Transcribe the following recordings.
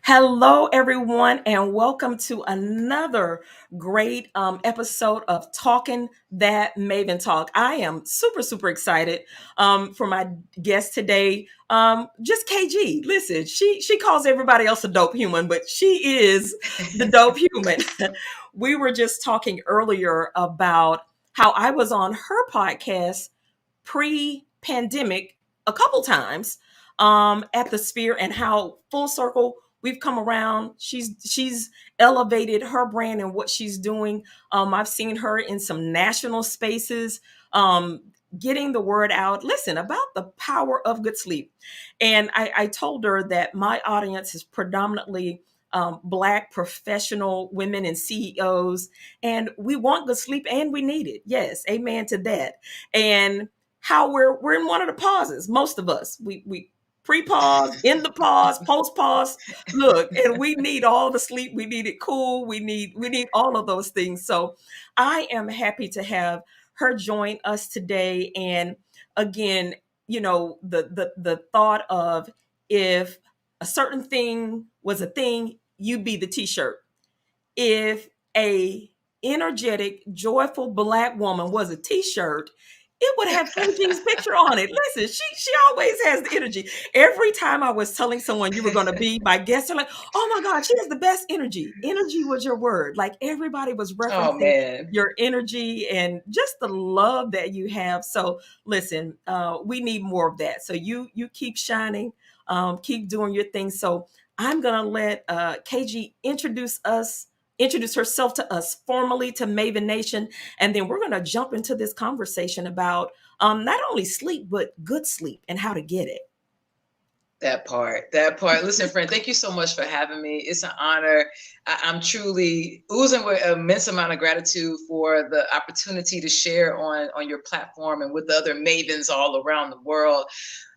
Hello, everyone, and welcome to another great episode of Talkin That Maventalk. I am super excited for my guest today. Just KG. Listen, she calls everybody else a dope human, but she is the dope human. We were just talking earlier about how I was on her podcast pre-pandemic a couple times at the Sphere, and how full circle we've come around. She's elevated her brand and what she's doing. I've seen her in some national spaces, getting the word out. Listen about the power of good sleep, and I told her that my audience is predominantly Black professional women and CEOs, and we want good sleep and we need it. Yes, amen to that. And how we're in one of the pauses. Most of us we pre-pause, in the pause, post-pause. Look, and we need all the sleep. We need it cool. We need all of those things. So I am happy to have her join us today. And again, the thought of, if a certain thing was a thing, you'd be the t-shirt. If a energetic, joyful Black woman was a t-shirt, it would have KG's picture on it. Listen, she always has the energy. Every time I was telling someone you were going to be my guest, they're like, "Oh my God, she has the best energy." Energy was your word. Like, everybody was Oh referencing man. your energy and just the love that you have. So listen, we need more of that. So you keep shining, keep doing your thing. So I'm gonna let KG introduce herself to us formally, to Maven Nation, and then we're going to jump into this conversation about not only sleep, but good sleep and how to get it. That part. That part. Listen, friend, thank you so much for having me. It's an honor. I'm truly oozing with an immense amount of gratitude for the opportunity to share on your platform and with the other mavens all around the world.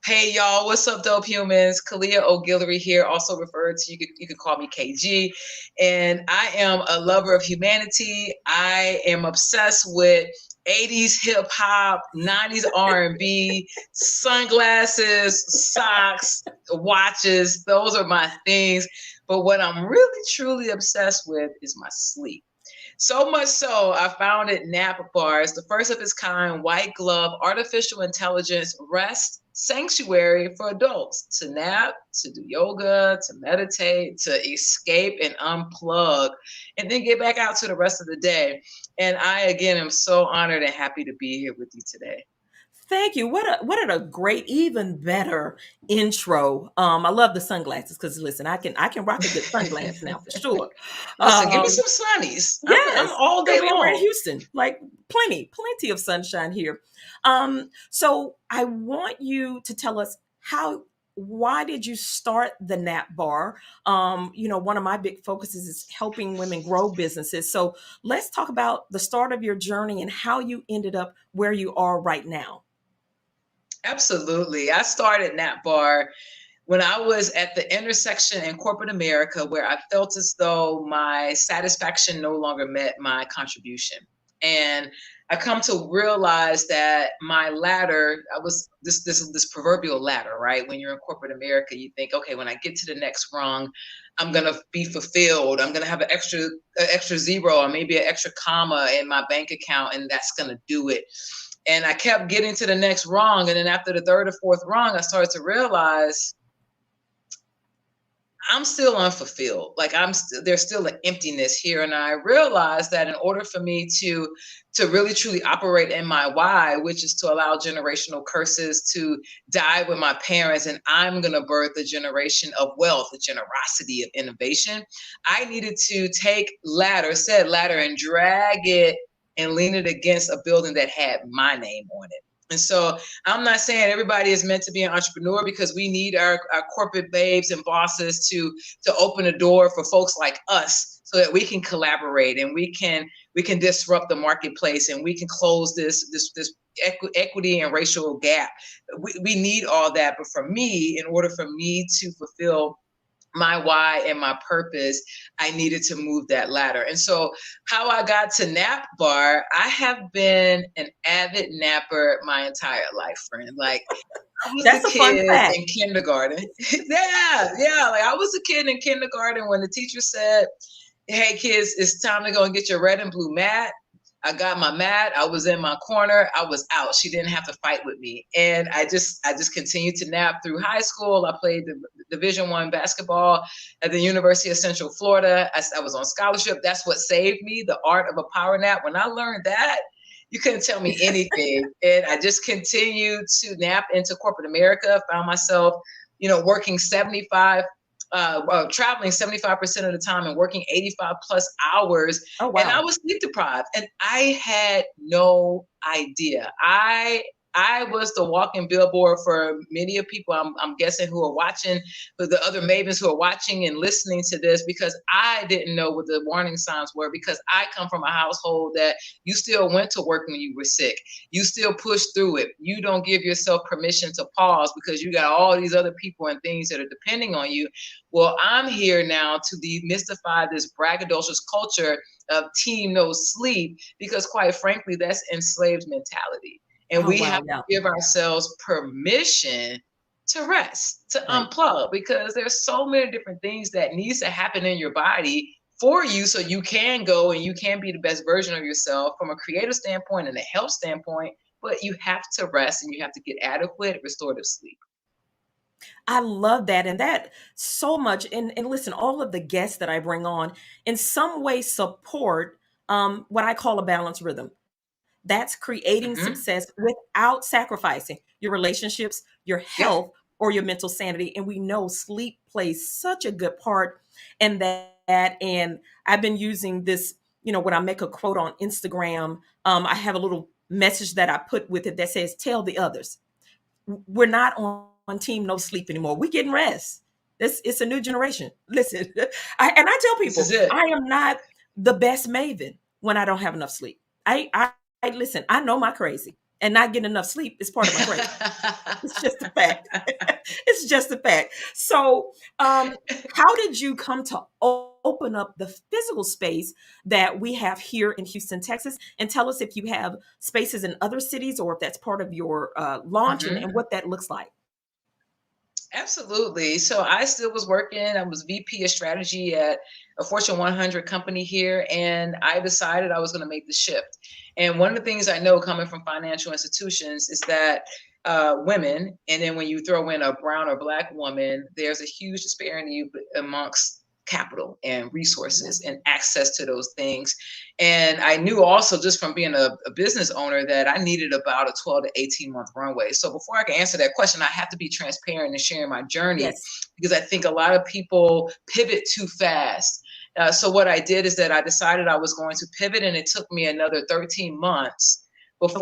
Hey y'all, what's up, dope humans? Khaliah O Guillory here, also referred to, you can call me KG. And I am a lover of humanity. I am obsessed with 80s hip hop, 90s R&B, sunglasses, socks, watches. Those are my things. But what I'm really truly obsessed with is my sleep. So much so, I founded Nap Bars, the first of its kind white glove artificial intelligence rest sanctuary for adults to nap, to do yoga, to meditate, to escape and unplug, and then get back out to the rest of the day. And I, again, am so honored and happy to be here with you today. Thank you. What a great, even better intro. I love the sunglasses because listen, I can rock a good sunglass now for sure. Listen, give me Um, some sunnies. I'm yes, all day because we're in long. Houston, like plenty of sunshine here. So I want you to tell us why did you start the Nap Bar? One of my big focuses is helping women grow businesses. So let's talk about the start of your journey and how you ended up where you are right now. Absolutely. I started Nap Bar when I was at the intersection in corporate America where I felt as though my satisfaction no longer met my contribution. And I come to realize that my ladder, I was this proverbial ladder, right? When you're in corporate America, you think, okay, when I get to the next rung, I'm gonna be fulfilled. I'm gonna have an extra zero or maybe an extra comma in my bank account, and that's gonna do it. And I kept getting to the next rung, and then after the third or fourth rung, I started to realize I'm still unfulfilled. Like there's still an emptiness here. And I realized that in order for me to really truly operate in my why, which is to allow generational curses to die with my parents, and I'm gonna birth a generation of wealth, a generosity of innovation, I needed to take said ladder, and drag it and lean it against a building that had my name on it. And so I'm not saying everybody is meant to be an entrepreneur, because we need our corporate babes and bosses to open the door for folks like us so that we can collaborate and we can disrupt the marketplace and we can close this equity and racial gap. We need all that. But for me, in order for me to fulfill my why and my purpose, I needed to move that ladder. And so how I got to nap bar, I have been an avid napper my entire life, friend. Like I was That's a a fun kid fact. in kindergarten. Yeah. Like I was a kid in kindergarten when the teacher said, hey kids, it's time to go and get your red and blue mat. I got my mat. I was in my corner. I was out. She didn't have to fight with me, and I just continued to nap through high school. I played the Division I basketball at the University of Central Florida. I was on scholarship. That's what saved me, the art of a power nap. When I learned that, you couldn't tell me anything, and I just continued to nap into corporate America. Found myself, working 75 traveling 75% of the time and working 85 plus hours. Oh, And I wow. was sleep deprived and I had no idea. I was the walking billboard for many of people I'm guessing who are watching, for the other mavens who are watching and listening to this, because I didn't know what the warning signs were, because I come from a household that you still went to work when you were sick. You still push through it. You don't give yourself permission to pause because you got all these other people and things that are depending on you. Well, I'm here now to demystify this braggadocious culture of team no sleep, because quite frankly, that's enslaved mentality. And Oh, we have wow. to Yeah. give ourselves permission to rest, to Right. unplug, because there's so many different things that needs to happen in your body for you so you can go and you can be the best version of yourself from a creative standpoint and a health standpoint. But you have to rest and you have to get adequate restorative sleep. I love that. And that so much. And listen, all of the guests that I bring on in some way support what I call a balanced rhythm. That's creating Hmm. success without sacrificing your relationships, your Yep. health, or your mental sanity. And we know sleep plays such a good part in that. And I've been using this, when I make a quote on Instagram, I have a little message that I put with it that says, tell the others. We're not on team no sleep anymore. We getting rest. It's a new generation. Listen, and I tell This people is it. I am not the best maven when I don't have enough sleep. I listen. I know my crazy, and not getting enough sleep is part of my crazy. It's just a fact. It's just a fact. So, how did you come to open up the physical space that we have here in Houston, Texas? And tell us if you have spaces in other cities or if that's part of your launch and Hmm. what that looks like. Absolutely. So I still was working. I was VP of strategy at a Fortune 100 company here, and I decided I was going to make the shift. And one of the things I know coming from financial institutions is that women, and then when you throw in a brown or black woman, there's a huge disparity amongst capital and Yeah. resources and access to those things. And I knew also just from being a business owner that I needed about a 12 to 18-month runway. So before I can answer that question, I have to be transparent and sharing my journey, Yes. because I think a lot of people pivot too fast. So what I did is that I decided I was going to pivot, and it took me another 13 months Okay.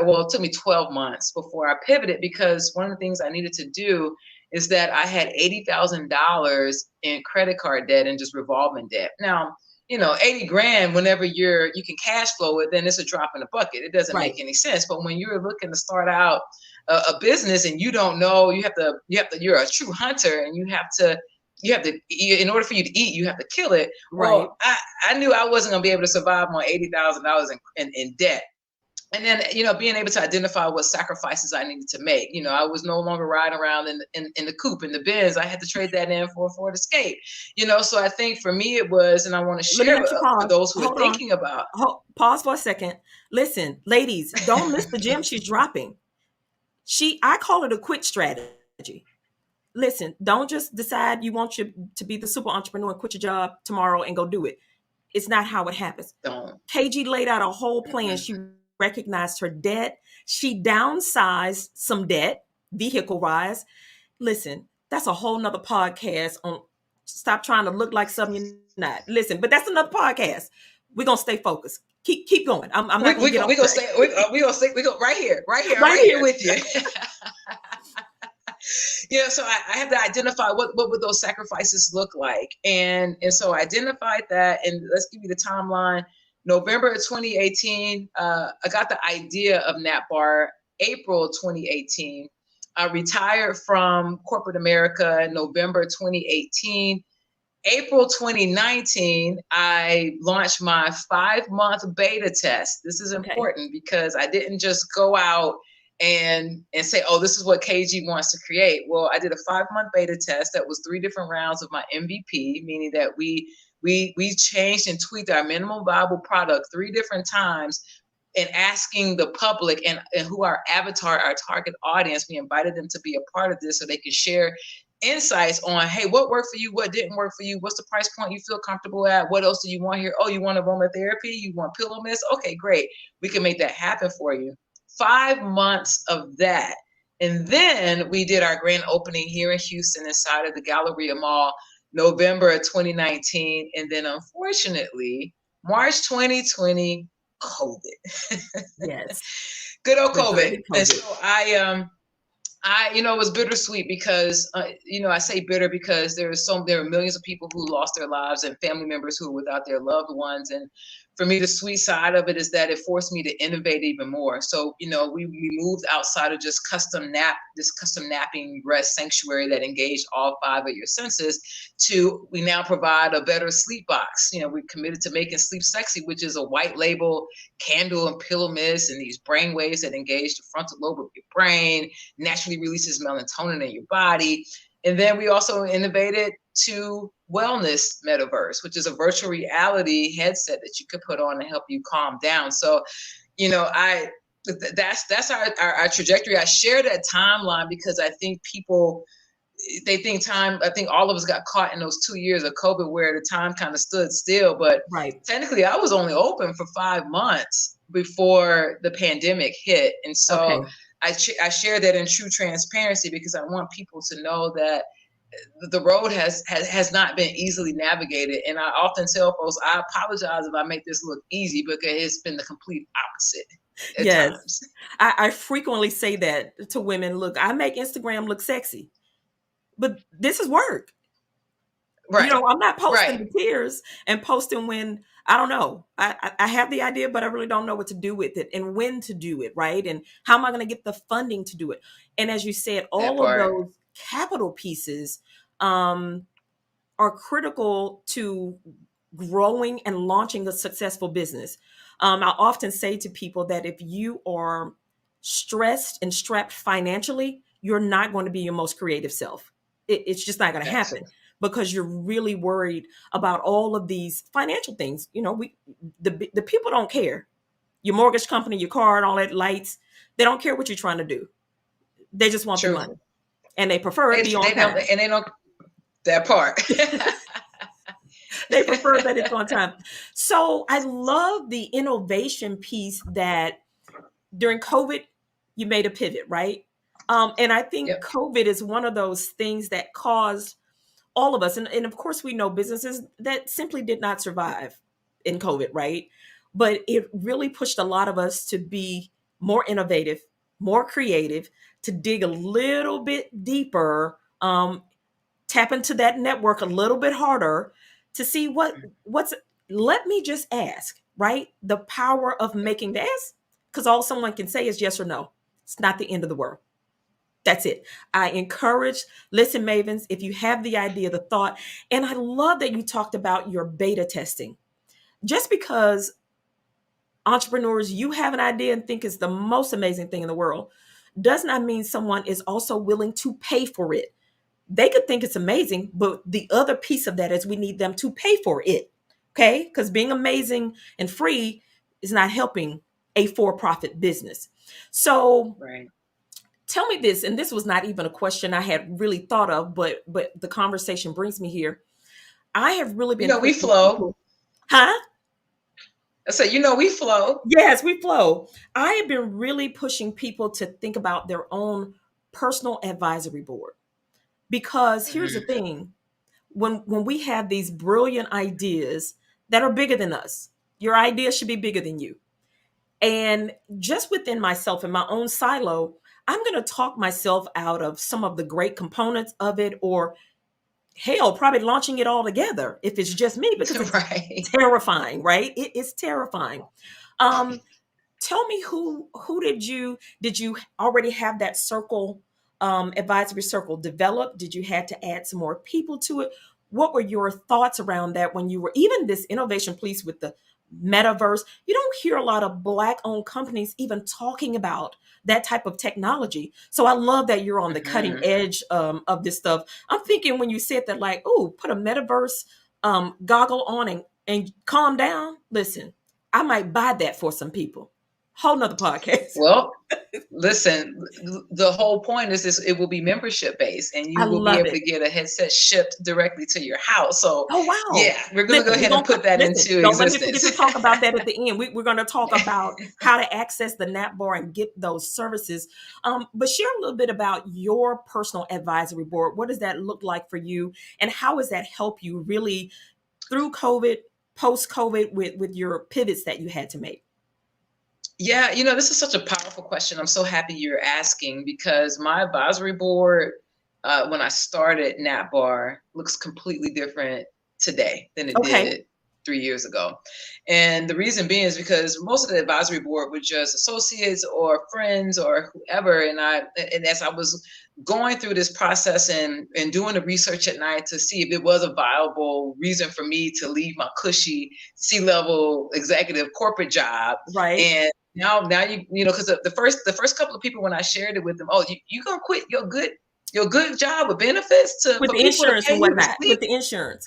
well, it took me 12 months before I pivoted, because one of the things I needed to do is that I had $80,000 in credit card debt and just revolving debt. Now, 80 grand, whenever you can cash flow it, then it's a drop in the bucket. It doesn't Right. make any sense. But when you're looking to start out a business and you don't know, you're a true hunter, and in order for you to eat, you have to kill it. Right. Well, I knew I wasn't going to be able to survive on $80,000 in debt. And then, being able to identify what sacrifices I needed to make. I was no longer riding around in the coupe, in the Benz. I had to trade that in for a Ford Escape. So I think for me it was, and I want to Let me share let you for pause. those who are Hold on. thinking about. Pause for a second. Listen, ladies, don't miss the gem she's dropping. I call it a quit strategy. Listen, don't just decide you want to be the super entrepreneur and quit your job tomorrow and go do it. It's not how it happens. Don't. KG laid out a whole plan. Mm-mm. She recognized her debt. She downsized some debt, vehicle wise. Listen, that's a whole nother podcast on stop trying to look like something you're not. Listen, but that's another podcast. We're gonna stay focused. Keep going. I'm not gonna get off We track. gonna stay. We gonna stay. We go right here, right here. I'm Right right here here. with you. So I had to identify what would those sacrifices look like, and so I identified that, and let's give you the timeline. November of 2018, I got the idea of Nap Bar. April 2018, I retired from corporate America in November 2018. April 2019, I launched my 5-month beta test. This is Okay. important because I didn't just go out and say, oh, this is what KG wants to create. Well, I did a 5-month beta test that was 3 different rounds of my MVP, meaning that we changed and tweaked our minimum viable product 3 different times, and asking the public and who our avatar, our target audience, we invited them to be a part of this so they could share insights on, hey, what worked for you, what didn't work for you, what's the price point you feel comfortable at, what else do you want here? Oh, you want aromatherapy, you want pillow mist? Okay, great, we can make that happen for you. 5 months of that, and then we did our grand opening here in Houston inside of the Galleria Mall, November of 2019, and then unfortunately March 2020, COVID. Yes. Good old The COVID. dreaded And COVID. so it was bittersweet because, I say bitter because there are millions of people who lost their lives and family members who were without their loved ones. And for me, the sweet side of it is that it forced me to innovate even more. So, we moved outside of just this custom napping rest sanctuary that engaged all 5 of your senses to, we now provide a better sleep box. We committed to making sleep sexy, which is a white label candle and pillow mist and these brain waves that engage the frontal lobe of your brain, naturally releases melatonin in your body. And then we also innovated to wellness metaverse, which is a virtual reality headset that you could put on to help you calm down. So, I that's our trajectory. I share that timeline because I think people, they think time, I think all of us got caught in those 2 years of COVID where the time kind of stood still. But Right. technically, I was only open for 5 months before the pandemic hit. And so Okay. I share that in true transparency because I want people to know that the road has not been easily navigated. And I often tell folks, I apologize if I make this look easy because it's been the complete opposite at Yes. times. I frequently say that to women. Look, I make Instagram look sexy, but this is work. Right, I'm not posting right, the tears and posting when I don't know. I have the idea, but I really don't know what to do with it and when to do it, right? And how am I going to get the funding to do it? And as you said, that all of part. those capital pieces um, are critical to growing and launching a successful business. I often say to people that if you are stressed and strapped financially, you're not going to be your most creative self. It's just not going to happen Excellent. because you're really worried about all of these financial things. The people don't care. Your mortgage company, your car, and all that lights, they don't care what you're trying to do. They just want the True. money, and they prefer it They, be they on don't, time. and they don't, that part. They prefer that it's on time. So I love the innovation piece that during COVID, you made a pivot, right? And I think Yep. COVID is one of those things that caused all of us, and of course, we know businesses that simply did not survive in COVID, right? But it really pushed a lot of us to be more innovative, more creative, to dig a little bit deeper, tap into that network a little bit harder to see what's let me just ask, right? The power of making the ask, because all someone can say is yes or no. It's not the end of the world. That's it. I encourage, listen, Mavens, if you have the idea, the thought, and I love that you talked about your beta testing. Just because entrepreneurs, you have an idea and think it's the most amazing thing in the world, does not mean someone is also willing to pay for it. They could think it's amazing, but the other piece of that is we need them to pay for it. Okay? Because being amazing and free is not helping a for-profit business. So Right. tell me this, and this was not even a question I had really thought of, but the conversation brings me here. I have really been We pushing flow. people. Huh? I said, we flow. Yes, we flow. I have been really pushing people to think about their own personal advisory board because here's the Hmm. thing, when we have these brilliant ideas that are bigger than us, your idea should be bigger than you. And just within myself in my own silo, I'm going to talk myself out of some of the great components of it, or hell, probably launching it all together if it's just me, because it's Right. terrifying, right? It is terrifying. um Tell me, who did you already have that circle advisory circle develop? Did you had to add some more people to it? What were your thoughts around that when you were even this innovation piece with the metaverse? You don't hear a lot of Black owned companies even talking about that type of technology. So I love that you're on the cutting Mhm. edge of this stuff. I'm thinking when you said that, like, oh, put a metaverse goggle on and calm down. Listen, I might buy that for some people. Whole nother podcast. Well, listen, the whole point is this: it will be membership based, and I you will be love able it. to get a headset shipped directly to your house. So, Oh wow! yeah, we're going to go Listen, we're ahead and gonna put that listen. into Don't let me forget existence. to talk about that at the end. We're going to talk about how to access the NAP bar and get those services. But share a little bit about your personal advisory board. What does that look like for you, and how does that help you really through COVID, post COVID, with your pivots that you had to make? Yeah, this is such a powerful question. I'm so happy you're asking because my advisory board, when I started NatBar, looks completely different today than it Okay. did 3 years ago. And the reason being is because most of the advisory board were just associates or friends or whoever. And as I was going through this process and doing the research at night to see if it was a viable reason for me to leave my cushy C-level executive corporate job Right. and now because the first couple of people when I shared it with them, oh, you gonna quit your good job with benefits to With for the people to insurance pay and you to whatnot. sleep? With the insurance.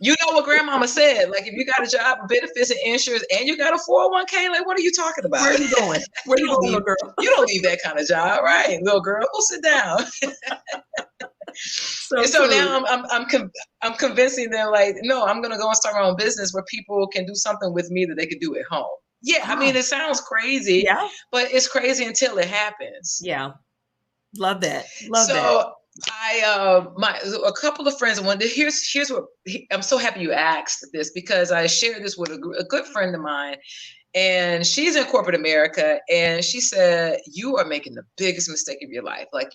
You know what grandmama said? Like if you got a job with benefits and insurance and you got a 401k, like what are you talking Where about? are you going? Where are you you don't going, leave little girl? you don't leave that kind of job, right, little girl? Go sit down. So And so true. now I'm convincing them like, no, I'm gonna go and start my own business where people can do something with me that they could do at home. Yeah, I Ah, mean it sounds crazy, yeah. but it's crazy until it happens. Yeah. Love that. Love that. So I my a couple of friends and one here's what I'm so happy you asked this because I shared this with a good friend of mine and she's in corporate America and she said you are making the biggest mistake of your life. Like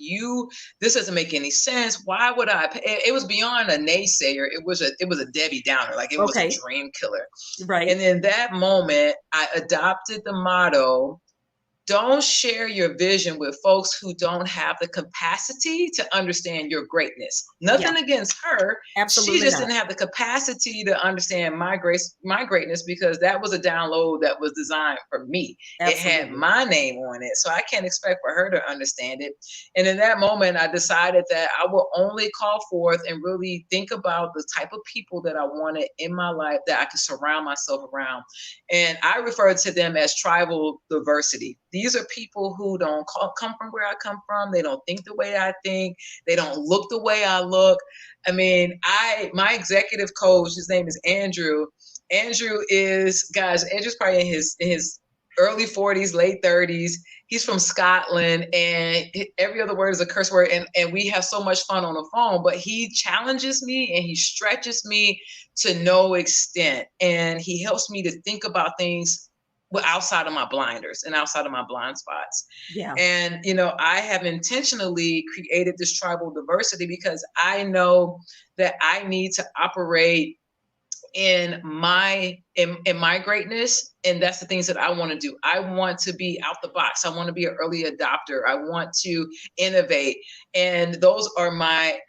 this doesn't make any sense. Why would I pay? It was beyond a naysayer. It was a Debbie Downer. Like it was a Okay. dream killer. Right. And in that moment I adopted the motto, don't share your vision with folks who don't have the capacity to understand your greatness. Yeah. Nothing against her. She Absolutely just not. didn't have the capacity to understand my greatness because that was a download that was designed for me. It had Absolutely. my name on it. So I can't expect for her to understand it. And in that moment, I decided that I will only call forth and really think about the type of people that I wanted in my life that I could surround myself around. And I refer to them as tribal diversity. These are people who don't come from where I come from. They don't think the way I think. They don't look the way I look. I mean, my executive coach, his name is Andrew. Andrew's probably in his early 40s, late 30s. He's from Scotland, and every other word is a curse word. And we have so much fun on the phone, but he challenges me and he stretches me to no extent. And he helps me to think about things outside of my blinders and outside of my blind spots. Yeah. And, I have intentionally created this tribal diversity because I know that I need to operate in my greatness, and that's the things that I want to do. I want to be out the box. I want to be an early adopter. I want to innovate, and those are my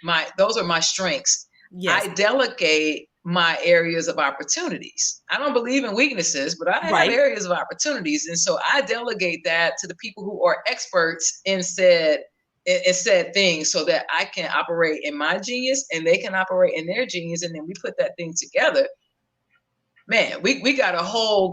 strengths. Yes. I delegate my areas of opportunities. I don't believe in weaknesses, but I have Right. areas of opportunities, and so I delegate that to the people who are experts in said things so that I can operate in my genius and they can operate in their genius, and then we put that thing together. Man, we got a whole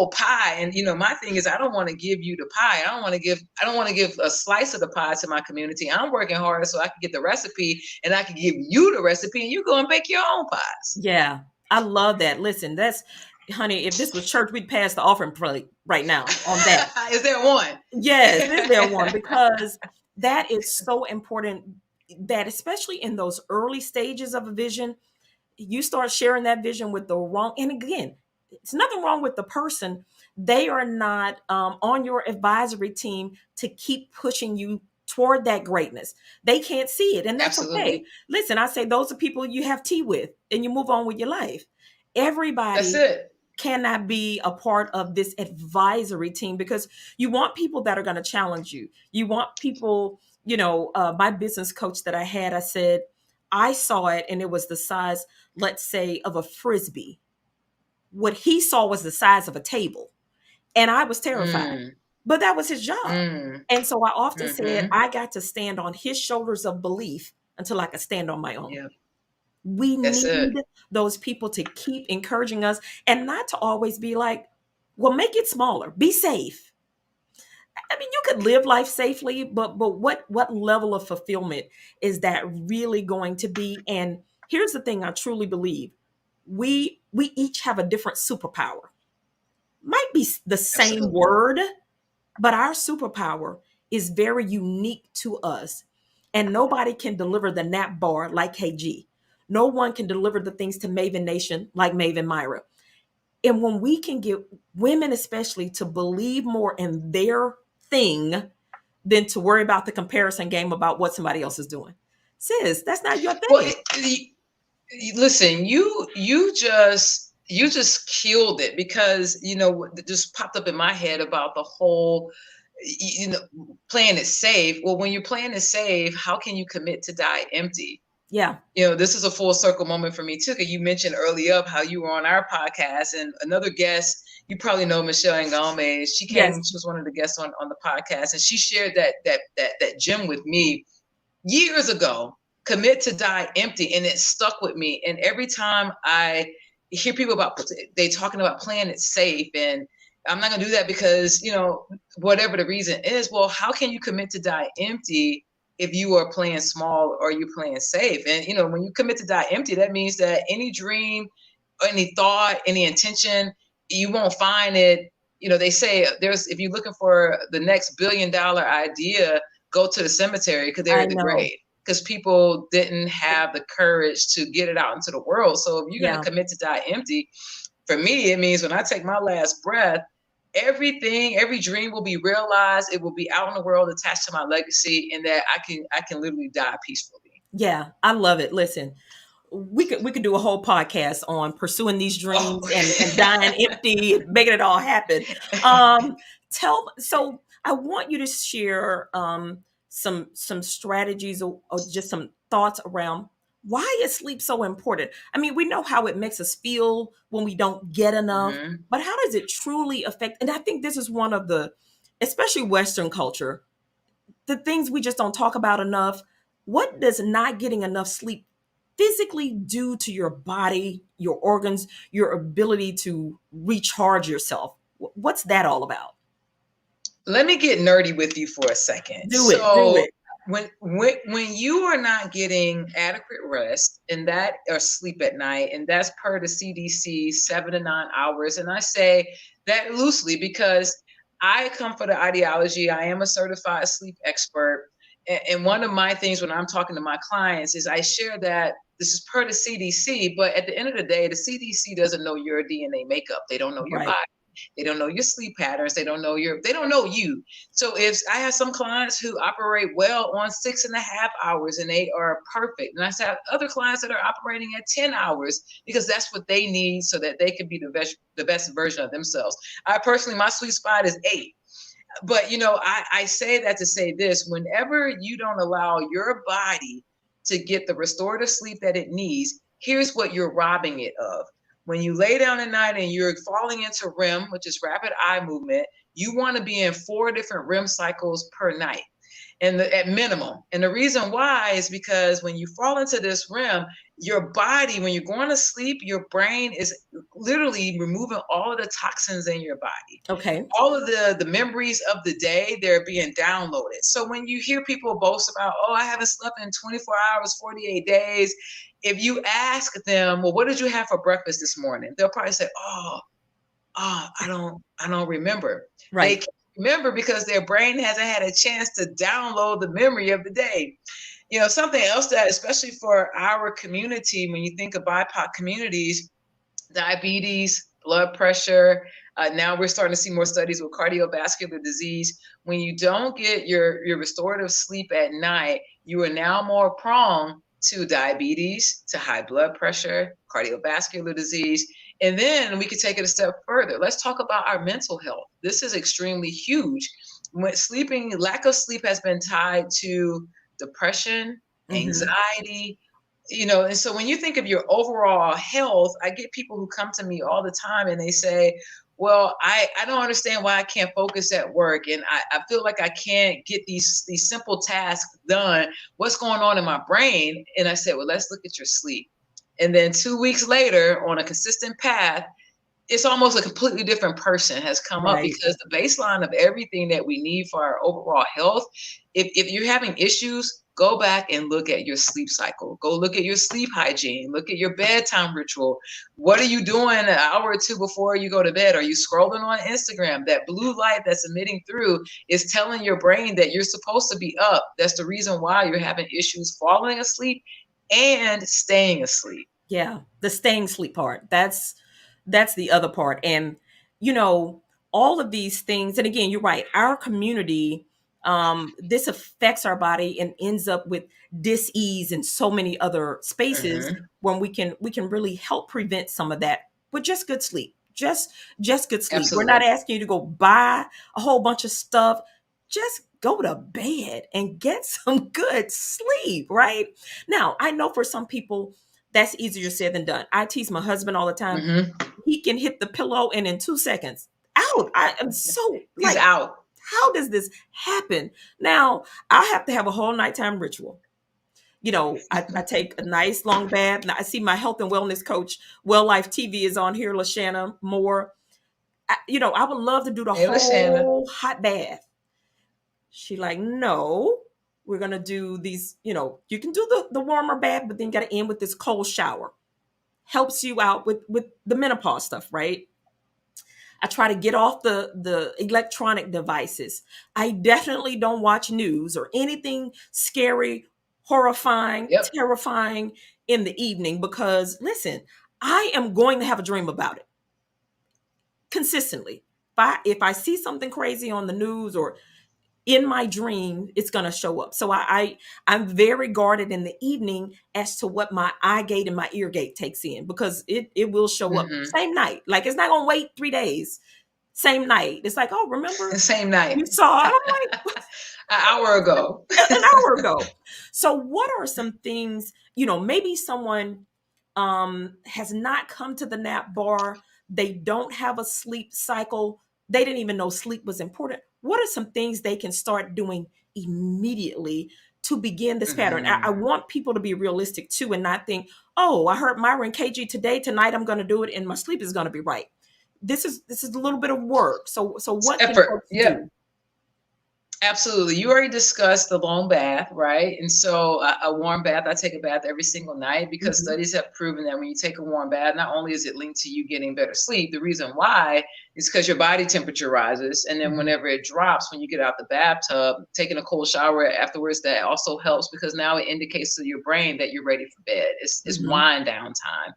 pie. And my thing is I don't want to give you the pie. I don't want to give a slice of the pie to my community. I'm working hard so I can get the recipe and I can give you the recipe and you go and bake your own pies. Yeah. I love that. Listen, that's honey, if this was church, we'd pass the offering plate right now on that. Is there one? Yes, is there one? Because that is so important that especially in those early stages of a vision, you start sharing that vision with the wrong, and again, it's nothing wrong with the person. They are not on your advisory team to keep pushing you toward that greatness. They can't see it, and that's okay. Absolutely. Listen, I say those are people you have tea with and you move on with your life. That's Everybody it. cannot be a part of this advisory team because you want people that are going to challenge you. You want people my business coach that I had, I said, I saw it and it was the size, let's say, of a frisbee. What he saw was the size of a table. And I was terrified. Mm, But that was his job. mm, And so I often said, mm-hmm. I got to stand on his shoulders of belief until I could stand on my own. Yeah, We that's need it. those people to keep encouraging us and not to always be like, well, make it smaller, be safe. I mean, you could live life safely, but what level of fulfillment is that really going to be? And here's the thing I truly believe. We each have a different superpower. Might be the same Absolutely. word, but our superpower is very unique to us. And nobody can deliver the nap bar like KG. No one can deliver the things to Maven Nation like Maven Myra. And when we can get women, especially, to believe more in their thing than to worry about the comparison game about what somebody else is doing. Sis, that's not your Well, thing. listen, you just killed it, because what just popped up in my head about the whole, playing it safe. Well, when you're playing it safe, how can you commit to die empty? Yeah. This is a full circle moment for me too, because you mentioned early up how you were on our podcast, and another guest, you probably know Michelle Gomez. She Yes. was one of the guests on the podcast, and she shared that gem with me years ago. Commit to die empty, and it stuck with me. And every time I hear people they talking about playing it safe, and I'm not gonna do that because whatever the reason is. Well, how can you commit to die empty if you are playing small or you playing safe? And when you commit to die empty, that means that any dream, any thought, any intention, you won't find it. They say if you're looking for the next $1 billion idea, go to the cemetery, because they're I at the know. grave, because people didn't have the courage to get it out into the world. So if you're going Yeah. to commit to die empty, for me, it means when I take my last breath, every dream will be realized. It will be out in the world, attached to my legacy, and that I can literally die peacefully. Yeah. I love it. Listen, we could do a whole podcast on pursuing these Oh. dreams and dying empty and making it all happen. Um, so I want you to share some strategies or just some thoughts around why is sleep so important. I mean, we know how it makes us feel when we don't get enough, Mm-hmm. but how does it truly affect? And I think this is one of the, especially Western culture, the things we just don't talk about enough. What does not getting enough sleep physically do to your body, your organs, your ability to recharge yourself? What's that all about? Let me get nerdy with you for a second. Do it, do So it. when you are not getting adequate rest and that or sleep at night, and that's per the CDC, 7 to 9 hours, and I say that loosely because I come for the ideology. I am a certified sleep expert, and one of my things when I'm talking to my clients is I share that this is per the CDC, but at the end of the day, the CDC doesn't know your DNA makeup. They don't know your Right. body. They don't know your sleep patterns. They don't know you. So if I have some clients who operate well on 6.5 hours and they are perfect. And I have other clients that are operating at 10 hours because that's what they need so that they can be the best version of themselves. I personally, my sweet spot is 8. But I say that to say this: whenever you don't allow your body to get the restorative sleep that it needs, here's what you're robbing it of. When you lay down at night and you're falling into REM, which is rapid eye movement, you want to be in 4 different REM cycles per night, and at minimum. And the reason why is because when you fall into this REM, your body, when you're going to sleep, your brain is literally removing all of the toxins in your body. Okay. All of the memories of the day, they're being downloaded. So when you hear people boast about, oh, I haven't slept in 24 hours, 48 days, if you ask them, well, what did you have for breakfast this morning? They'll probably say, I don't remember. They Right. can't remember because their brain hasn't had a chance to download the memory of the day. Something else that, especially for our community, when you think of BIPOC communities, diabetes, blood pressure. Now we're starting to see more studies with cardiovascular disease. When you don't get your restorative sleep at night, you are now more prone to diabetes, to high blood pressure, cardiovascular disease. And then we could take it a step further. Let's talk about our mental health. This is extremely huge. lack of sleep has been tied to depression, Mm-hmm. anxiety, and so when you think of your overall health, I get people who come to me all the time and they say, well, I don't understand why I can't focus at work, and I feel like I can't get these simple tasks done. What's going on in my brain? And I said, well, let's look at your sleep. And then 2 weeks later, on a consistent path, it's almost a completely different person has come up, Right. because the baseline of everything that we need for our overall health, if you're having issues, go back and look at your sleep cycle. Go look at your sleep hygiene. Look at your bedtime ritual. What are you doing an hour or two before you go to bed? Are you scrolling on Instagram? That blue light that's emitting through is telling your brain that you're supposed to be up. That's the reason why you're having issues falling asleep and staying asleep. Yeah, the staying sleep part. That's the other part. And you know, all of these things, and again, you're right, our community, this affects our body and ends up with dis-ease in so many other spaces Hmm. when we can really help prevent some of that with just good sleep. Just good sleep. We're not Absolutely. asking you to go buy a whole bunch of stuff. Just go to bed and get some good sleep, right? Now, I know for some people that's easier said than done. I tease my husband all the time. Hmm. He can hit the pillow and in 2 seconds out. I am so He's like, out. how does this happen? Now, I have to have a whole nighttime ritual. I take a nice long bath. Now, I see my health and wellness coach, Well Life TV, is on here, Lashana Moore. I would love to do the Hey, Lashana. whole hot bath. She like, no, we're gonna do these. You can do the warmer bath, but then got to end with this cold shower. Helps you out with the menopause stuff, right? I try to get off the electronic devices. I definitely don't watch news or anything scary, horrifying, Yep. terrifying in the evening, because listen, I am going to have a dream about it consistently. If I see something crazy on the news or in my dream, it's going to show up. So I'm very guarded in the evening as to what my eye gate and my ear gate takes in, because it will show up Hmm. same night. Like, it's not going to wait 3 days. Same night. It's like, oh, remember Same night. you saw it? I'm An hour ago. like, an hour ago. So what are some things, maybe someone has not come to the nap bar, they don't have a sleep cycle, they didn't even know sleep was important. What are some things they can start doing immediately to begin this pattern? I Hmm. want people to be realistic too, and not think, oh, I heard Myra and KG today, tonight I'm going to do it and my sleep is going to be right. This is a little bit of work. So It's what can effort. folks Yep. do? Absolutely. You already discussed the long bath, right? And so a warm bath, I take a bath every single night, because Mhm. studies have proven that when you take a warm bath, not only is it linked to you getting better sleep, the reason why is because your body temperature rises. And then Mhm. whenever it drops, when you get out the bathtub, taking a cold shower afterwards, that also helps, because now it indicates to your brain that you're ready for bed. It's Mhm. wind down time.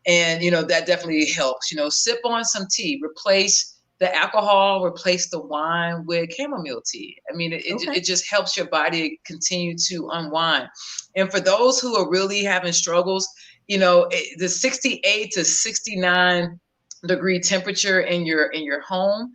And that definitely helps. Sip on some tea, replace the alcohol, replace the wine with chamomile tea. I mean, Okay. it just helps your body continue to unwind. And for those who are really having struggles, the 68 to 69 degree temperature in your home,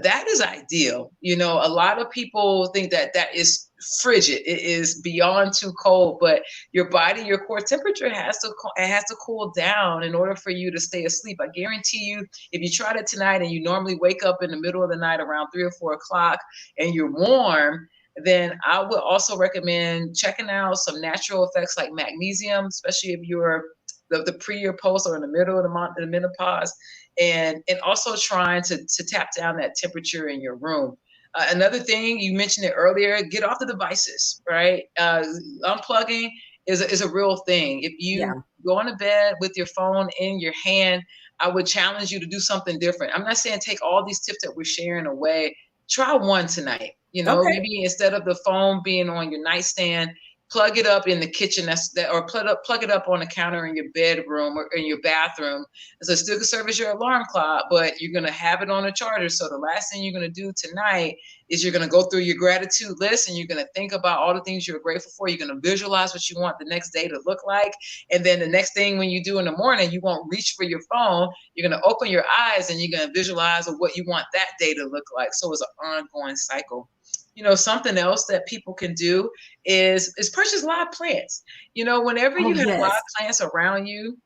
that is ideal. A lot of people think that that is frigid. It is beyond too cold, but your body, your core temperature has to cool down in order for you to stay asleep. I guarantee you, if you tried it tonight and you normally wake up in the middle of the night around 3 or 4 o'clock and you're warm, then I would also recommend checking out some natural effects like magnesium, especially if you're the pre or post or in the middle of the menopause, and also trying to tap down that temperature in your room. Another thing, you mentioned it earlier, get off the devices, right? Unplugging is a real thing. If you Yeah. go into bed with your phone in your hand, I would challenge you to do something different. I'm not saying take all these tips that we're sharing away. Try one tonight. Okay. Maybe instead of the phone being on your nightstand, plug it up in the kitchen, or plug it up on the counter in your bedroom or in your bathroom. So it still can serve as your alarm clock, but you're gonna have it on a charger. So the last thing you're gonna do tonight is you're gonna go through your gratitude list, and you're gonna think about all the things you're grateful for. You're gonna visualize what you want the next day to look like. And then the next thing when you do in the morning, you won't reach for your phone. You're gonna open your eyes and you're gonna visualize what you want that day to look like. So it's an ongoing cycle. Something else that people can do is purchase live plants. Whenever Oh, you have live yes. plants around you,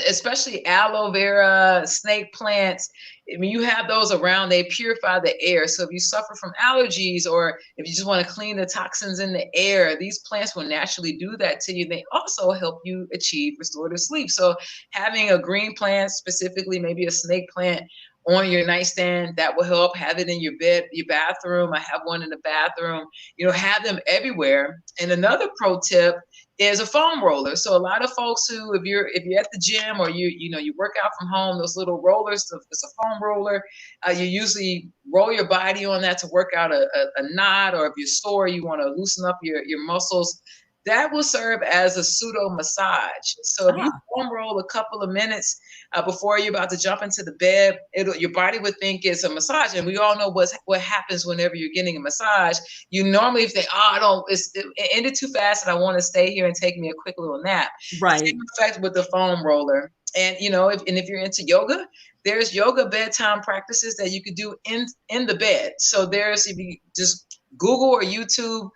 especially aloe vera, snake plants. I mean, you have those around, they purify the air. So if you suffer from allergies, or if you just want to clean the toxins in the air, these plants will naturally do that to you. They also help you achieve restorative sleep. So having a green plant, specifically maybe a snake plant, on your nightstand, that will help. Have it in your bed, your bathroom. I have one in the bathroom. Have them everywhere. And another pro tip is a foam roller. So a lot of folks who, if you're at the gym, or you work out from home, those little rollers, it's a foam roller. You usually roll your body on that to work out a knot, or if you're sore, you want to loosen up your muscles. That will serve as a pseudo massage. So if you Ah, foam roll a couple of minutes before you're about to jump into the bed, your body would think it's a massage. And we all know what happens whenever you're getting a massage. You normally think, oh, it ended too fast and I want to stay here and take me a quick little nap. Same right. effect with the foam roller. And if you're into yoga, there's yoga bedtime practices that you could do in the bed. So if you just Google or YouTube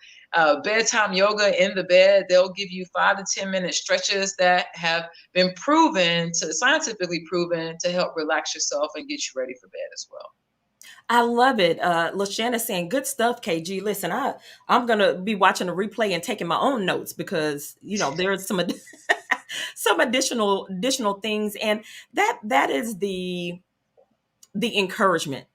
bedtime yoga in the bed, they'll give you 5 to 10 minute stretches that have been scientifically proven to help relax yourself and get you ready for bed as well. I love it. Lashana saying good stuff, KG. Listen, I'm gonna be watching the replay and taking my own notes because there's some some additional things, and that is the encouragement.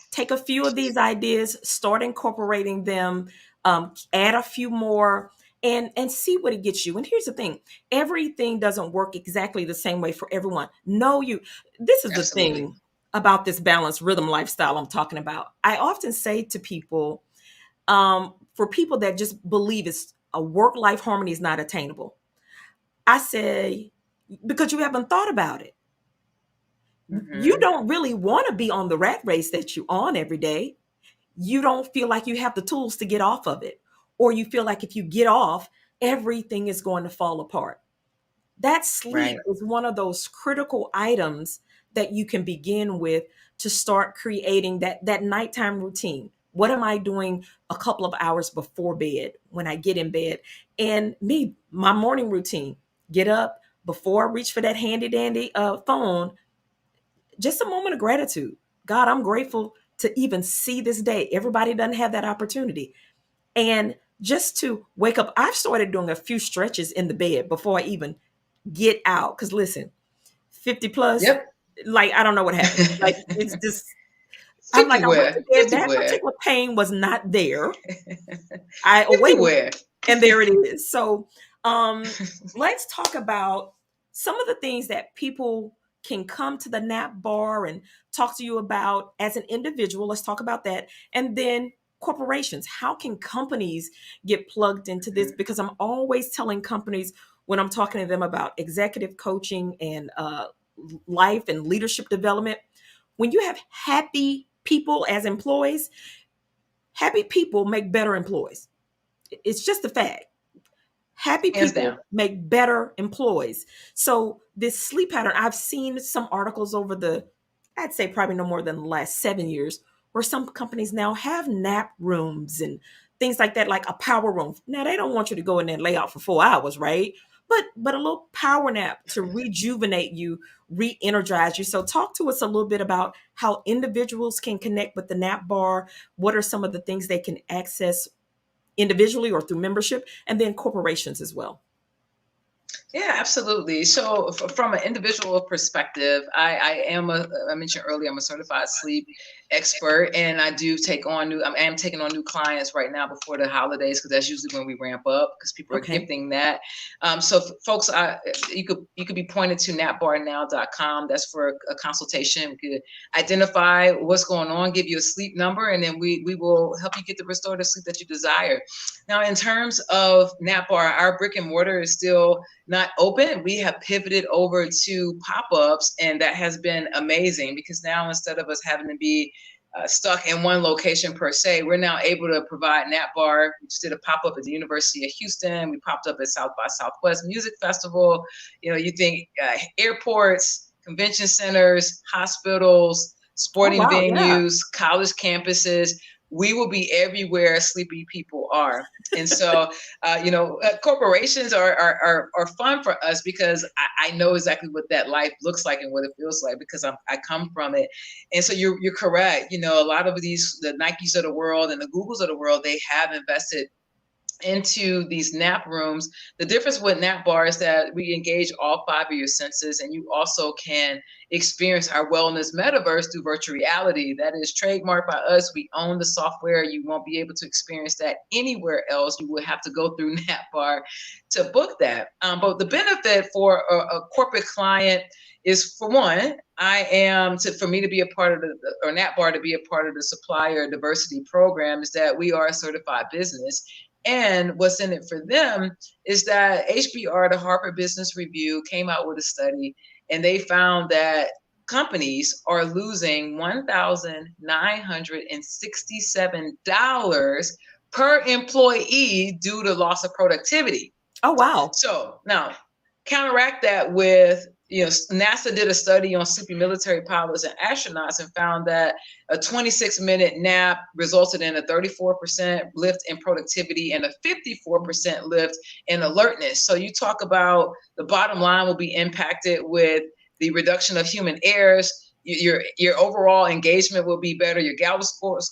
Take a few of these ideas, start incorporating them, add a few more, and see what it gets you. And here's the thing: everything doesn't work exactly the same way for everyone. No, this is the Absolutely. thing about this balanced rhythm lifestyle I'm talking about. I often say to people, for people that just believe it's a work-life harmony is not attainable, I say, because you haven't thought about it. You Mm-hmm. don't really want to be on the rat race that you're on every day. You don't feel like you have the tools to get off of it, or you feel like if you get off, everything is going to fall apart. That sleep Right. is one of those critical items that you can begin with to start creating that nighttime routine. What am I doing a couple of hours before bed when I get in bed? And my morning routine: get up before I reach for that handy dandy phone. Just a moment of gratitude. God, I'm grateful to even see this day. Everybody doesn't have that opportunity. And just to wake up, I've started doing a few stretches in the bed before I even get out. Because listen, 50 plus, Yep. like, I don't know what happened. Like, it's just, I'm like, I went to 50 bed. 50 That where particular pain was not there. I 50 awakened where and there it is. So, um, let's talk about some of the things that people can come to the nap bar and talk to you about as an individual. Let's talk about that. And then corporations. How can companies get plugged into this? Mhm. Because I'm always telling companies when I'm talking to them about executive coaching and life and leadership development. When you have happy people as employees, happy people make better employees. It's just a fact. Happy Hands down. people make better employees. So this sleep pattern, I've seen some articles over I'd say probably no more than the last 7 years, where some companies now have nap rooms and things like that, like a power room. Now they don't want you to go in there and lay out for 4 hours, right? But a little power nap to rejuvenate you, re-energize you. So talk to us a little bit about how individuals can connect with the nap bar. What are some of the things they can access individually or through membership, and then corporations as well? Yeah, absolutely. So, from an individual perspective, I am I mentioned earlier, I'm a certified sleep expert, and I do take on new. I am taking on new clients right now before the holidays because that's usually when we ramp up because people are Okay. gifting that. So, folks, you could be pointed to napbarnow.com. That's for a consultation. We could identify what's going on, give you a sleep number, and then we will help you get the restorative sleep that you desire. Now, in terms of Nap Bar, our brick and mortar is still not open. We have pivoted over to pop-ups, and that has been amazing because now instead of us having to be stuck in one location per se, we're now able to provide Nap Bar. We just did a pop-up at the University of Houston. We popped up at South by Southwest Music Festival. You think airports, convention centers, hospitals, Oh sporting wow, yeah. venues, college campuses. We will be everywhere sleepy people are. And so corporations are fun for us because I know exactly what that life looks like and what it feels like because I come from it. And so you're correct. A lot of the Nikes of the world and the Googles of the world, they have invested into these nap rooms. The difference with Nap Bar is that we engage all five of your senses, and you also can experience our wellness metaverse through virtual reality. That is trademarked by us. We own the software. You won't be able to experience that anywhere else. You will have to go through Nap Bar to book that. But the benefit for a corporate client is, for one, for me to be a part of or Nap Bar to be a part of the supplier diversity program is that we are a certified business. And what's in it for them is that HBR, the Harvard Business Review, came out with a study, and they found that companies are losing $1,967 per employee due to loss of productivity. Oh wow. So now counteract that with, NASA did a study on sleepy military pilots and astronauts and found that a 26-minute nap resulted in a 34% lift in productivity and a 54% lift in alertness. So you talk about the bottom line will be impacted with the reduction of human errors. Your overall engagement will be better. Your Gallup scores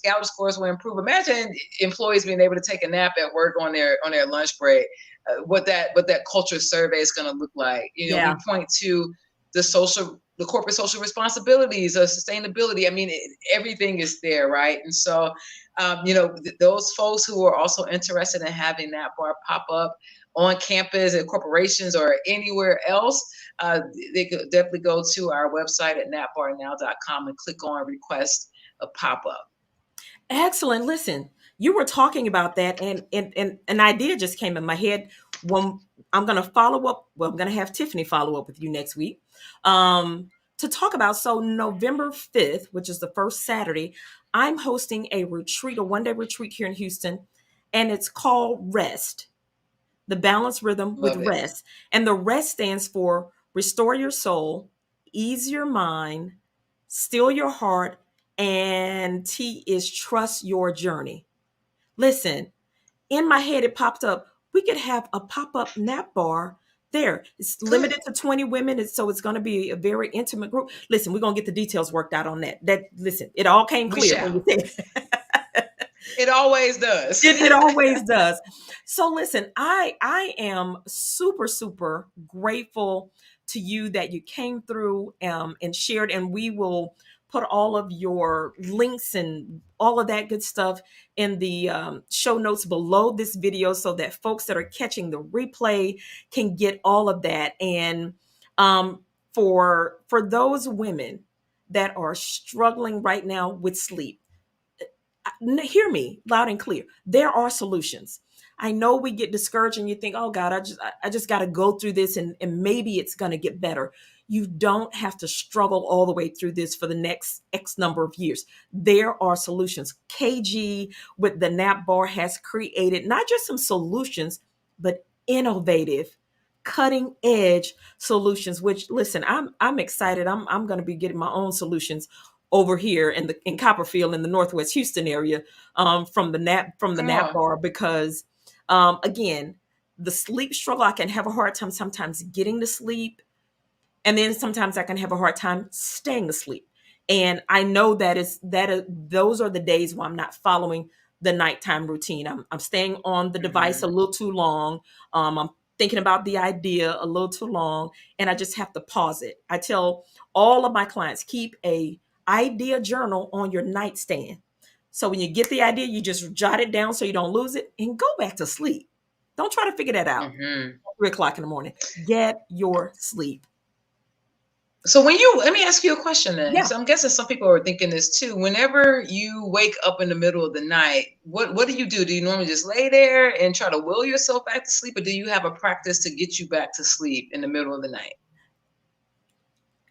will improve. Imagine employees being able to take a nap at work on their lunch break. What that culture survey is going to look like. Yeah. We point to the corporate social responsibilities, sustainability. I mean, everything is there, right? And so, those folks who are also interested in having that bar pop up on campus at corporations or anywhere else, they could definitely go to our website at napbarnow.com and click on request a pop up. Excellent. Listen, you were talking about that, and an idea just came in my head. When I'm going to follow up, well, I'm going to have Tiffany follow up with you next week, to talk about. So November 5th, which is the first Saturday, I'm hosting a retreat, a 1-day retreat here in Houston, and it's called Rest, the balance rhythm with Love it. rest. And the rest stands for restore your soul, ease your mind, still your heart, and T is trust your journey. Listen, in my head, it popped up. We could have a pop up nap bar there. It's Good. limited to 20 women, and so it's going to be a very intimate group. Listen, we're going to get the details worked out on that. Listen, it all came We clear when shall. you said It always does. it always does. So listen, I am super super grateful to you that you came through and shared, and we will put all of your links and all of that good stuff in the show notes below this video so that folks that are catching the replay can get all of that. And for those women that are struggling right now with sleep, hear me loud and clear. There are solutions. I know we get discouraged and you think, oh God, I just got to go through this, and maybe it's going to get better. You don't have to struggle all the way through this for the next X number of years. There are solutions. KG with the nap bar has created not just some solutions, but innovative, cutting edge solutions, which listen, I'm excited. I'm going to be getting my own solutions over here in Copperfield in the Northwest Houston area, from the Come nap on. bar, because again, the sleep struggle, I can have a hard time sometimes getting to sleep, and then sometimes I can have a hard time staying asleep. And I know those are the days where I'm not following the nighttime routine. I'm staying on the device a Hmm. little too long. I'm thinking about the idea a little too long, and I just have to pause it. I tell all of my clients, keep a idea journal on your nightstand. So when you get the idea, you just jot it down so you don't lose it and go back to sleep. Don't try to figure that out Mm-hmm. at 3 o'clock in the morning. Get your sleep. So let me ask you a question then, Yeah. because I'm guessing some people are thinking this too. Whenever you wake up in the middle of the night, what do you do? Do you normally just lay there and try to will yourself back to sleep, or do you have a practice to get you back to sleep in the middle of the night?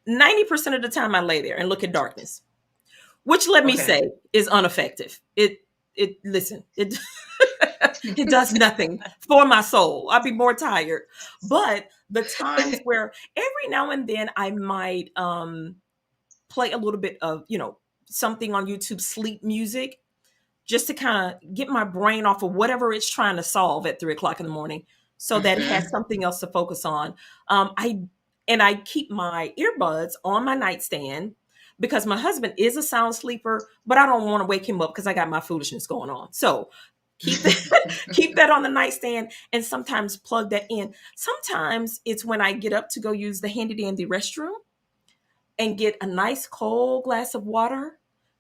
90% of the time I lay there and look at darkness, which let me Okay. say is ineffective. It listen, it it does nothing for my soul. I'd be more tired. But the times where every now and then I might play a little bit of, something on YouTube, sleep music, just to kind of get my brain off of whatever it's trying to solve at 3 o'clock in the morning, so that it has Mm-hmm. something else to focus on. I keep my earbuds on my nightstand because my husband is a sound sleeper, but I don't want to wake him up because I got my foolishness going on. So keep that keep that on the nightstand, and sometimes plug that in. Sometimes it's when I get up to go use the handy dandy restroom and get a nice cold glass of water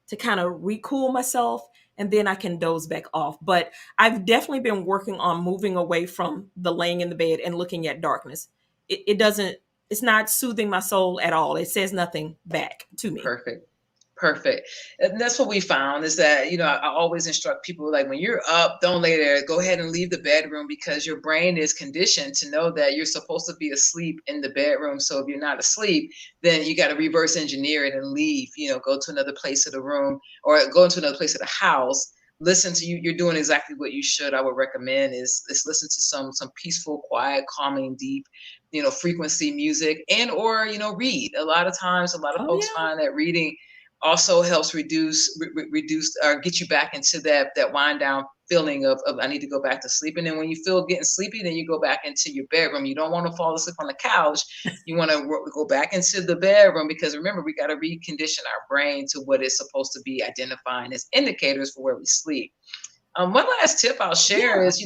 to kind of recool myself, and then I can doze back off. But I've definitely been working on moving away from the laying in the bed and looking at darkness. It doesn't, it's not soothing my soul at all. It says nothing back to me. Perfect. Perfect. And that's what we found is that, I always instruct people like when you're up, don't lay there. Go ahead and leave the bedroom because your brain is conditioned to know that you're supposed to be asleep in the bedroom. So if you're not asleep, then you got to reverse engineer it and leave, go to another place of the room or go into another place of the house. Listen to you. You're doing exactly what you should. I would recommend is listen to some peaceful, quiet, calming, deep, frequency music and or, read. A lot of times, a lot of Oh folks yeah. find that reading also helps reduce or get you back into that wind down feeling of I need to go back to sleep. And then when you feel getting sleepy, then you go back into your bedroom. You don't want to fall asleep on the couch. You want to go back into the bedroom because remember, we got to recondition our brain to what it's supposed to be identifying as indicators for where we sleep. One last tip I'll share Yeah. is,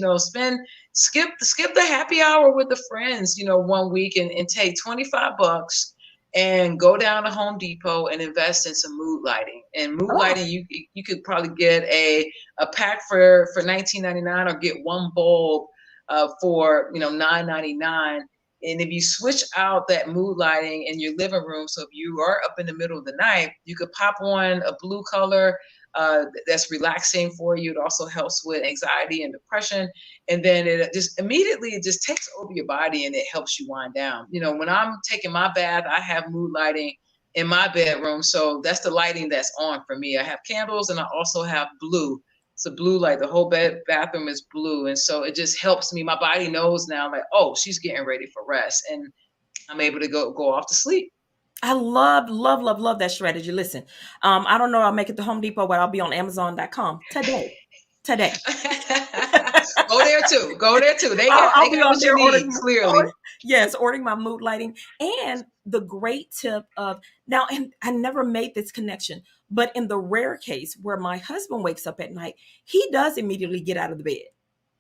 skip the happy hour with the friends, one week and take 25 bucks and go down to Home Depot and invest in some mood lighting. And mood Oh, lighting, you could probably get a pack for 19.99 or get one bulb for 9.99. And if you switch out that mood lighting in your living room, so if you are up in the middle of the night, you could pop on a blue color that's relaxing for you. It also helps with anxiety and depression. And then it just takes over your body and it helps you wind down. When I'm taking my bath, I have mood lighting in my bedroom. So that's the lighting that's on for me. I have candles and I also have blue. It's a blue light. The whole bathroom is blue. And so it just helps me. My body knows now, like, oh, she's getting ready for rest. And I'm able to go off to sleep. I love, love, love, love that strategy. Listen, I don't know, I'll make it to Home Depot, but I'll be on Amazon.com today. Today. Go there too. Go there too. They I'll, got they I'll be got on what you there need, clearly. yes, ordering my mood lighting. And the great tip of now, and I never made this connection, but in the rare case where my husband wakes up at night, he does immediately get out of the bed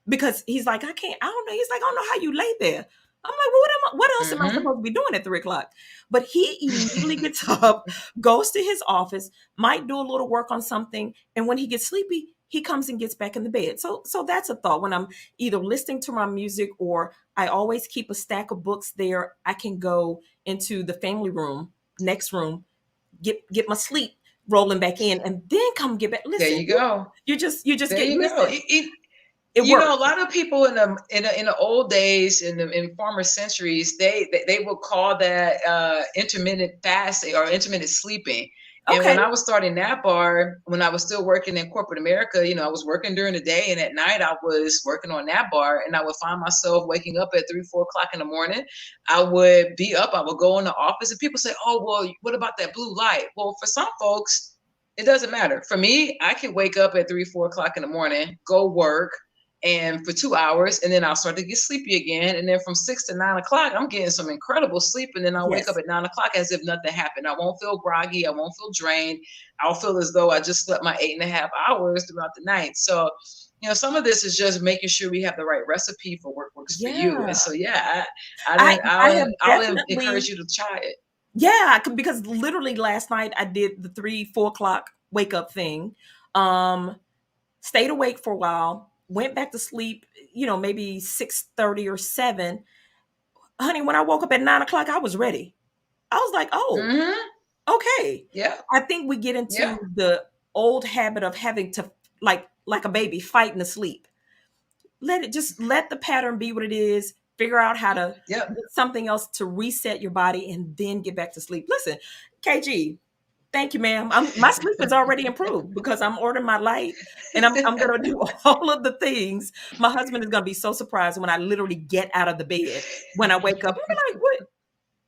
because he's like, I can't, I don't know. He's like, I don't know how you lay there. I'm like, well, what else am I Mm-hmm. supposed to be doing at 3 o'clock? But he immediately gets up, goes to his office, might do a little work on something, and when he gets sleepy, he comes and gets back in the bed. So that's a thought when I'm either listening to my music or I always keep a stack of books there. I can go into the family room, next room, get my sleep rolling back in, and then come get back. There Listen, you go. you just There get you go. listen. It A works. lot of people in the old days, in former centuries, they would call that intermittent fasting or intermittent sleeping. And Okay. when I was starting that bar, when I was still working in corporate America, I was working during the day, and at night I was working on that bar, and I would find myself waking up at 3, 4 o'clock in the morning. I would be up. I would go in the office, and people say, "Oh, well, what about that blue light?" Well, for some folks, it doesn't matter. For me, I could wake up at 3, 4 o'clock in the morning, go work, and for 2 hours, and then I'll start to get sleepy again. And then from 6 to 9 o'clock, I'm getting some incredible sleep. And then I'll wake up Yes. at 9 o'clock as if nothing happened. I won't feel groggy. I won't feel drained. I'll feel as though I just slept my 8.5 hours throughout the night. So, some of this is just making sure we have the right recipe for what works for you. Yeah. And so, yeah, I have I'll encourage definitely, you to try it. yeah, because literally last night I did the 3, 4 o'clock wake up thing. Um, Stayed awake for a while, went back to sleep, maybe 6:30 or 7. Honey, when I woke up at 9 o'clock, I was ready. I was like, oh, Mm-hmm. okay. Yeah. I think we get Yeah. into the old habit of having to, like a baby fighting to sleep. Let the pattern be what it is. Figure out how to Yep. get something else to reset your body and then get back to sleep. Listen, KG, thank you, ma'am. My sleep is already improved because I'm ordering my light and I'm gonna do all of the things. My husband is gonna be so surprised when I literally get out of the bed when I wake up. He'll be like,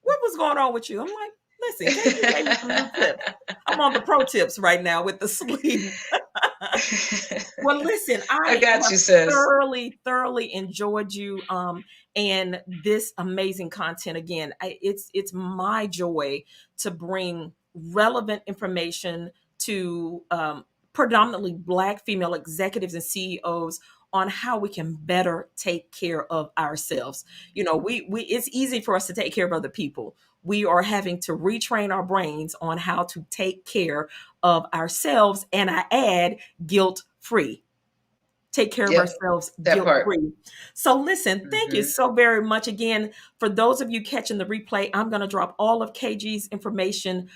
what was going on with you? I'm like, listen, KG gave me some new tips. I'm on the pro tips right now with the sleep. Well, listen, I I got have you, sis. thoroughly enjoyed you and this amazing content. Again, it's my joy to bring relevant information to predominantly Black female executives and CEOs on how we can better take care of ourselves. We it's easy for us to take care of other people. We are having to retrain our brains on how to take care of ourselves, and I add, guilt free. Take care of Yep. ourselves That guilt part. free. So, listen, thank you Hmm. so very much again. For those of you catching the replay, I'm going to drop all of KG's information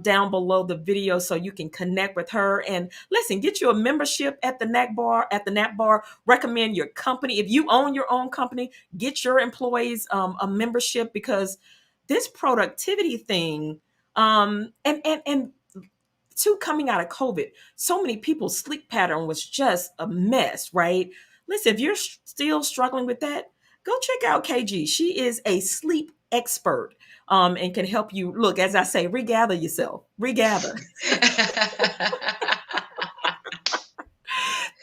down below the video so you can connect with her. And listen, get you a membership at the NAC bar. At the NAC bar, recommend your company. If you own your own company, get your employees a membership, because this productivity thing, and two, coming out of COVID, so many people's sleep pattern was just a mess, right? Listen, if you're still struggling with that, go check out KG. She is a sleep expert and can help you. Look, as I say, regather yourself, regather.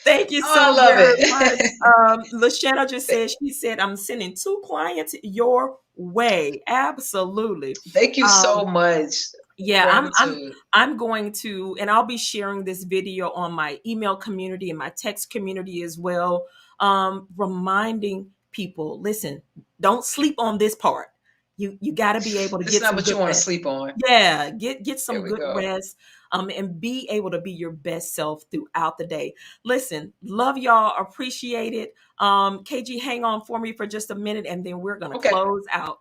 Thank you Oh, I so love very much. it. Lashana just said, she said, I'm sending 2 clients your way. Absolutely. Thank you so Um, much. Yeah, I'm Gratitude. I'm going to, and I'll be sharing this video on my email community and my text community as well. Reminding people, listen, don't sleep on this part. You got to be able to This is get not some what you good want to rest. sleep on. Yeah, get There some we good go. rest, and be able to be your best self throughout the day. Listen, love y'all, appreciate it. KG, hang on for me for just a minute, and then we're gonna Okay. close out.